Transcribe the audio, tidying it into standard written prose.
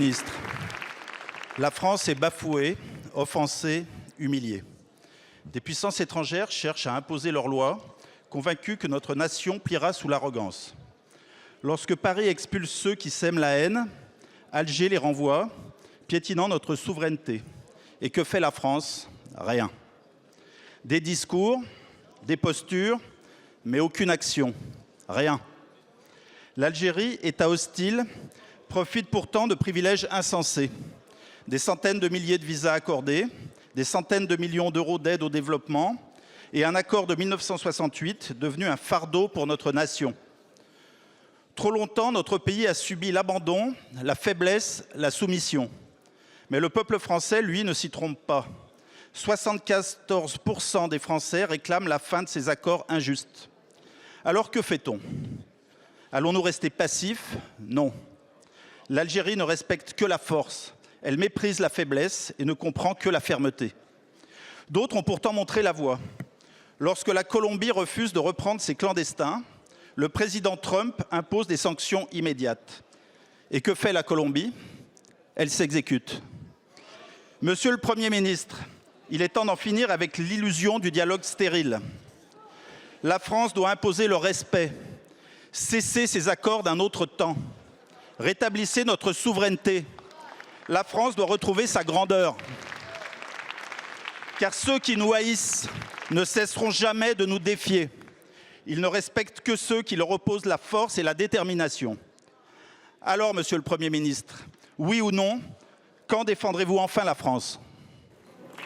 Ministre, la France est bafouée, offensée, humiliée. Des puissances étrangères cherchent à imposer leurs lois, convaincues que notre nation pliera sous l'arrogance. Lorsque Paris expulse ceux qui sèment la haine, Alger les renvoie, piétinant notre souveraineté. Et que fait la France? Rien. Des discours, des postures, mais aucune action. Rien. L'Algérie, État hostile, profite pourtant de privilèges insensés. Des centaines de milliers de visas accordés, des centaines de millions d'euros d'aide au développement et un accord de 1968 devenu un fardeau pour notre nation. Trop longtemps, notre pays a subi l'abandon, la faiblesse, la soumission. Mais le peuple français, lui, ne s'y trompe pas. 74% des Français réclament la fin de ces accords injustes. Alors que fait-on? Allons-nous rester passifs? Non. L'Algérie ne respecte que la force. Elle méprise la faiblesse et ne comprend que la fermeté. D'autres ont pourtant montré la voie. Lorsque la Colombie refuse de reprendre ses clandestins, le président Trump impose des sanctions immédiates. Et que fait la Colombie? Elle s'exécute. Monsieur le Premier ministre, il est temps d'en finir avec l'illusion du dialogue stérile. La France doit imposer le respect, cesser ces accords d'un autre temps. Rétablissez notre souveraineté. La France doit retrouver sa grandeur. Car ceux qui nous haïssent ne cesseront jamais de nous défier. Ils ne respectent que ceux qui leur opposent la force et la détermination. Alors, Monsieur le Premier ministre, oui ou non, quand défendrez-vous enfin la France ?